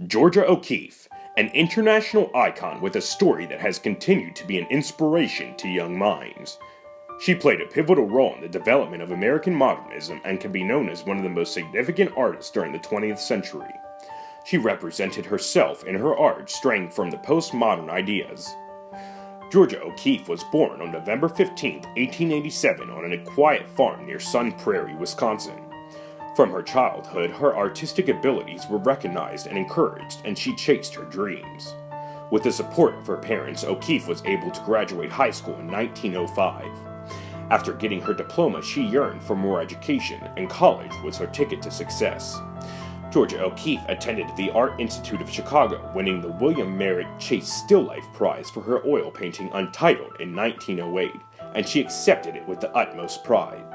Georgia O'Keeffe, an international icon with a story that has continued to be an inspiration to young minds. She played a pivotal role in the development of American modernism and can be known as one of the most significant artists during the 20th century. She represented herself in her art straying from the postmodern ideas. Georgia O'Keeffe was born on November 15, 1887 on a quiet farm near Sun Prairie, Wisconsin. From her childhood, her artistic abilities were recognized and encouraged, and she chased her dreams. With the support of her parents, O'Keeffe was able to graduate high school in 1905. After getting her diploma, she yearned for more education, and college was her ticket to success. Georgia O'Keeffe attended the Art Institute of Chicago, winning the William Merritt Chase Still Life Prize for her oil painting Untitled in 1908, and she accepted it with the utmost pride.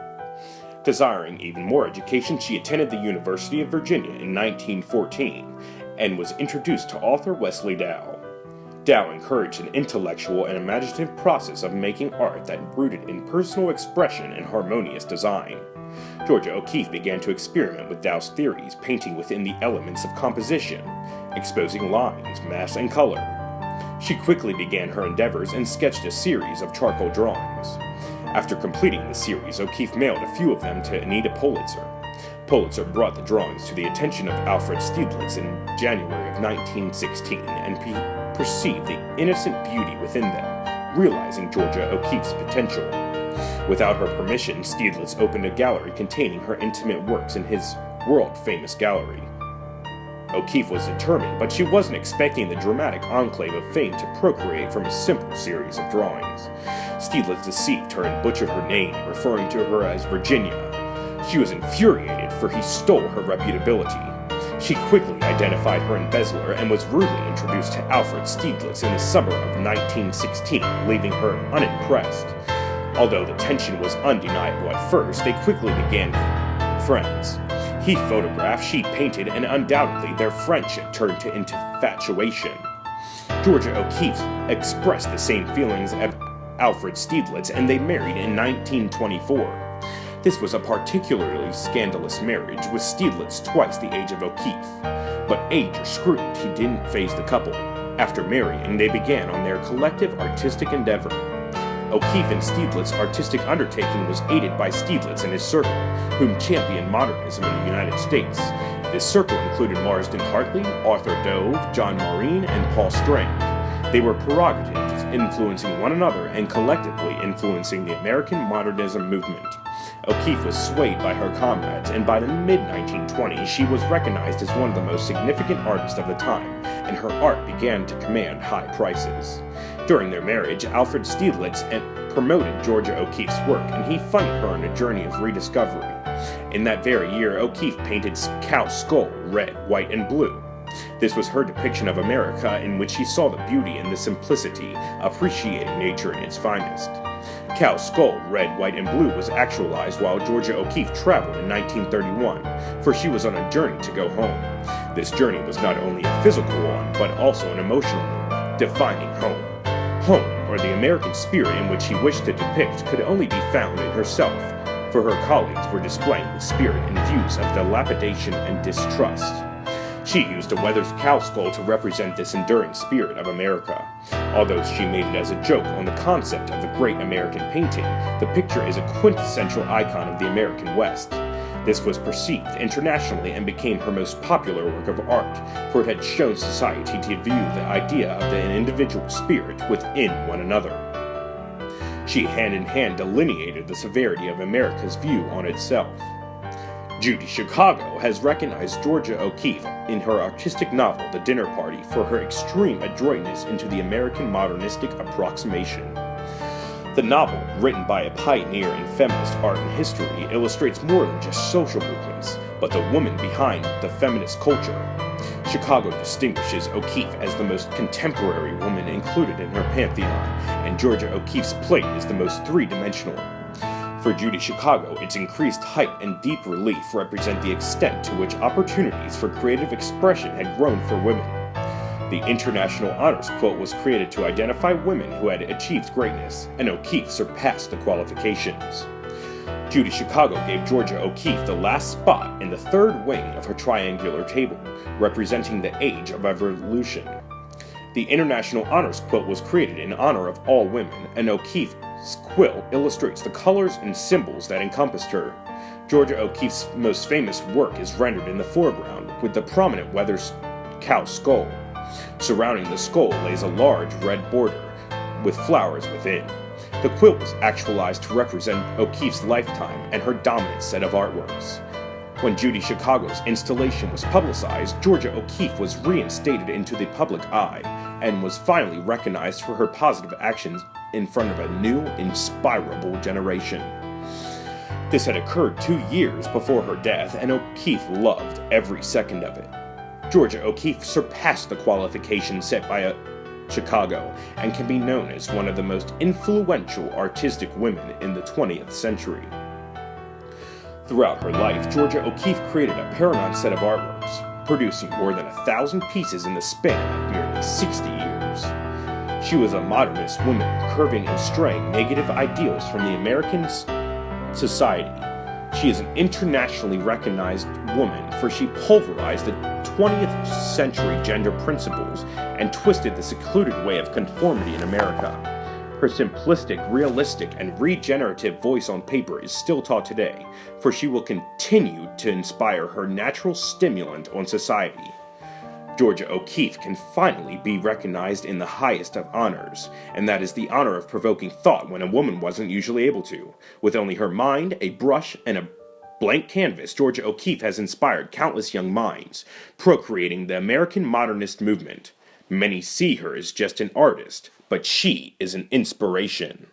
Desiring even more education, she attended the University of Virginia in 1914 and was introduced to author Wesley Dow. Dow encouraged an intellectual and imaginative process of making art that rooted in personal expression and harmonious design. Georgia O'Keeffe began to experiment with Dow's theories, painting within the elements of composition, exposing lines, mass, and color. She quickly began her endeavors and sketched a series of charcoal drawings. After completing the series, O'Keeffe mailed a few of them to Anita Pulitzer. Pulitzer brought the drawings to the attention of Alfred Stieglitz in January of 1916 and perceived the innocent beauty within them, realizing Georgia O'Keeffe's potential. Without her permission, Stieglitz opened a gallery containing her intimate works in his world-famous gallery. O'Keeffe was determined, but she wasn't expecting the dramatic enclave of fame to procreate from a simple series of drawings. Stieglitz deceived her and butchered her name, referring to her as Virginia. She was infuriated, for he stole her reputability. She quickly identified her embezzler and was rudely introduced to Alfred Stieglitz in the summer of 1916, leaving her unimpressed. Although the tension was undeniable at first, they quickly began friends. He photographed, she painted, and undoubtedly their friendship turned into infatuation. Georgia O'Keeffe expressed the same feelings of Alfred Stieglitz, and they married in 1924. This was a particularly scandalous marriage, with Stieglitz twice the age of O'Keeffe. But age or scrutiny didn't faze the couple. After marrying, they began on their collective artistic endeavor. O'Keeffe and Stieglitz's artistic undertaking was aided by Stieglitz and his circle, whom championed modernism in the United States. This circle included Marsden Hartley, Arthur Dove, John Maureen, and Paul Strand. They were prerogatives, influencing one another and collectively influencing the American modernism movement. O'Keeffe was swayed by her comrades, and by the mid-1920s she was recognized as one of the most significant artists of the time, and her art began to command high prices. During their marriage, Alfred Stieglitz promoted Georgia O'Keeffe's work, and he funded her on a journey of rediscovery. In that very year, O'Keeffe painted Cow's Skull, red, white, and blue. This was her depiction of America, in which she saw the beauty and the simplicity, appreciating nature in its finest. Cow's Skull, red, white, and blue was actualized while Georgia O'Keeffe traveled in 1931, for she was on a journey to go home. This journey was not only a physical one, but also an emotional one, defining home. Home, or the American spirit in which she wished to depict, could only be found in herself, for her colleagues were displaying the spirit and views of dilapidation and distrust. She used a weathered cow skull to represent this enduring spirit of America. Although she made it as a joke on the concept of the great American painting, the picture is a quintessential icon of the American West. This was perceived internationally and became her most popular work of art, for it had shown society to view the idea of the individual spirit within one another. She hand-in-hand delineated the severity of America's view on itself. Judy Chicago has recognized Georgia O'Keeffe in her artistic novel The Dinner Party for her extreme adroitness into the American modernistic approximation. The novel, written by a pioneer in feminist art and history, illustrates more than just social movements, but the woman behind the feminist culture. Chicago distinguishes O'Keeffe as the most contemporary woman included in her pantheon, and Georgia O'Keeffe's plate is the most three-dimensional. For Judy Chicago, its increased height and deep relief represent the extent to which opportunities for creative expression had grown for women. The International Honors Quilt was created to identify women who had achieved greatness, and O'Keeffe surpassed the qualifications. Judy Chicago gave Georgia O'Keeffe the last spot in the third wing of her triangular table, representing the age of evolution. The International Honors Quilt was created in honor of all women, and O'Keeffe's quilt illustrates the colors and symbols that encompassed her. Georgia O'Keeffe's most famous work is rendered in the foreground, with the prominent weather cow skull. Surrounding the skull lays a large red border, with flowers within. The quilt was actualized to represent O'Keeffe's lifetime and her dominant set of artworks. When Judy Chicago's installation was publicized, Georgia O'Keeffe was reinstated into the public eye and was finally recognized for her positive actions in front of a new, inspirable generation. This had occurred 2 years before her death, and O'Keeffe loved every second of it. Georgia O'Keeffe surpassed the qualifications set by Chicago and can be known as one of the most influential artistic women in the 20th century. Throughout her life, Georgia O'Keeffe created a paramount set of artworks, producing more than 1,000 pieces in the span of nearly 60 years. She was a modernist woman, curving and straying negative ideals from the American society. She is an internationally recognized woman, for she pulverized the 20th century gender principles and twisted the secluded way of conformity in America. Her simplistic, realistic, and regenerative voice on paper is still taught today, for she will continue to inspire her natural stimulant on society. Georgia O'Keeffe can finally be recognized in the highest of honors, and that is the honor of provoking thought when a woman wasn't usually able to. With only her mind, a brush, and a blank canvas, Georgia O'Keeffe has inspired countless young minds, procreating the American modernist movement. Many see her as just an artist, but she is an inspiration.